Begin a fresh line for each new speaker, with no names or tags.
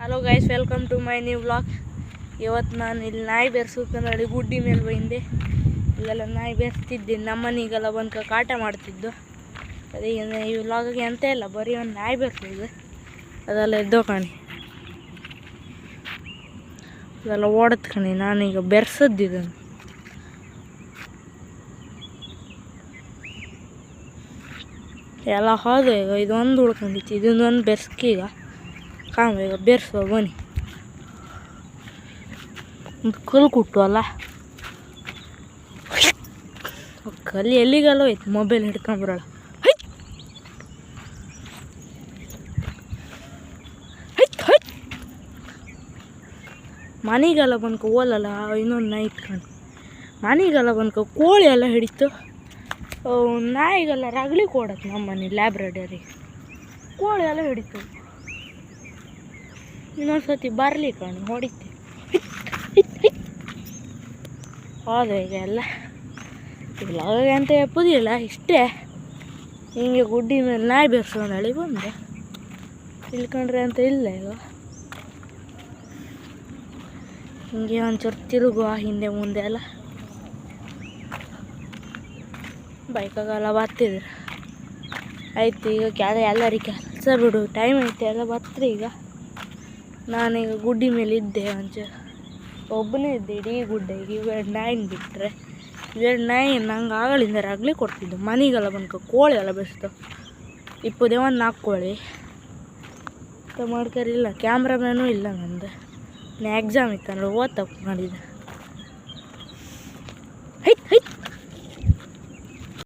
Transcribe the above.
Hello guys, welcome to my new vlog. ಇವತ್ತು ನಾನು ಇಲ್ಲಿ ನಾಯಿ ಬೆರೆಸೋಕೆ ಗುಡ್ಡಿ ಮೇಲೆ ಬಂದೆ. ಇಲ್ಲೆಲ್ಲ ನಾಯಿ ಬೆರೆಸ್ತಿದ್ದೀನಿ. ನಮ್ಮನೆಗೆಲ್ಲ ಬಂದು ಕಾಟ ಮಾಡ್ತಿದ್ದು. ಅದೇ ಈ ವ್ಲಾಗಿಗೆ ಎಂತ ಇಲ್ಲ, ಬರೀ ಒಂದು ನಾಯಿ ಬೆರೆಸೋದು. ಅದೆಲ್ಲ ಎದ್ದೋ ಕಾಣಿ, ಅದೆಲ್ಲ ಓಡತ್ ಕಣಿ. ನಾನೀಗ ಬೆರೆಸೋದಿದ್ದನು. ಎಲ್ಲ ಹೋದೆ. ಈಗ ಇದೊಂದು ಉಳ್ಕೊಂಡಿತ್ತು, ಇದನ್ನೊಂದು ಬೆರ್ಸ್ಕೀಗ ಕಾಮ. ಈಗ ಬೆರೆಸುವ ಬನ್ನಿ. ಒಂದು ಕಲ್ಲು ಕುಟ್ಟು ಅಲ್ಲ, ಕಲ್ಲಿ ಎಲ್ಲಿಗೆಲ್ಲ ಹೋಯ್ತು. ಮೊಬೈಲ್ ಹಿಡ್ಕೊಂಬರಲ್ಲ. ಮನೆಗೆಲ್ಲ ಬಂದ್ಕೊ ಓಲಲ್ಲ. ಇನ್ನೊಂದು ನಾಯಿ ಇಟ್ಕೊಂಡು ಮನೆಗೆಲ್ಲ ಬಂದ್ಕೊ ಕೋಳಿ ಎಲ್ಲ ಹಿಡಿತು. ನಾಯಿಗೆಲ್ಲ ರಗಳಿ ಕೊಡತ್ತೆ. ನಮ್ಮ ಮನೆ ಲ್ಯಾಬ್ರಡರಿ ಕೋಳಿ ಎಲ್ಲ ಹಿಡಿತು. ಇನ್ನೊಂದು ಸರ್ತಿ ಬರಲಿ ಕಣು, ಹೊಡಿತೆ. ಹೌದು, ಈಗ ಎಲ್ಲ ಇಲ್ಲ ಅಂತ ಎಪ್ಪುದಿಲ್ಲ. ಇಷ್ಟೇ ಹಿಂಗೆ ಗುಡ್ಡಿ ಮೇಲೆ ನಾಯಿ ಬೆರೆಸೋಣಳಿ ಬಂದೆ. ಇಳ್ಕೊಂಡ್ರೆ ಅಂತ ಇಲ್ಲ. ಈಗ ಹಿಂಗೆ ಒಂಚೂರು ತಿರುಗುವ ಹಿಂದೆ ಮುಂದೆ ಎಲ್ಲ. ಬೈಕಾಗೆಲ್ಲ ಬರ್ತಿದ್ರು. ಆಯ್ತು, ಈಗ ಎಲ್ಲರಿಗೆ ಕೆಲಸ ಬಿಡು, ಟೈಮ್ ಐತೆ, ಎಲ್ಲ ಬರ್ತ್ರಿ. ಈಗ ನಾನೀಗ ಗುಡ್ಡಿ ಮೇಲೆ ಇದ್ದೆ. ಒಂಚೂರು ಒಬ್ಬನೇ ಇದ್ದೆ ಇಡೀ ಗುಡ್ಡೆಗೆ. ಇವೆರಡು ನಾಯಿನ ಬಿಟ್ಟರೆ ಇವೆರಡು ನಾಯಿ ನಂಗೆ ಆಗಳಿಂದ ರಗಲಿ ಕೊಡ್ತಿದ್ದು. ಮನೆಗೆಲ್ಲ ಬಂದ್ಕೊ ಕೋಳಿ ಎಲ್ಲ ಬೆಳೆಸ್ತಾವೆ. ಇಪ್ಪದೇ ಒಂದು 4 ಕೋಳಿ ಮಾಡ್ಕರಿಲ್ಲ. ಕ್ಯಾಮ್ರಾಮ್ಯಾನೂ ಇಲ್ಲ ನಂದು. ಎಕ್ಸಾಮ್ ಇತ್ತಂದ್ರೆ ಓದ್ತಾ ಮಾಡಿದ್ದೆ. ಹೈಟ್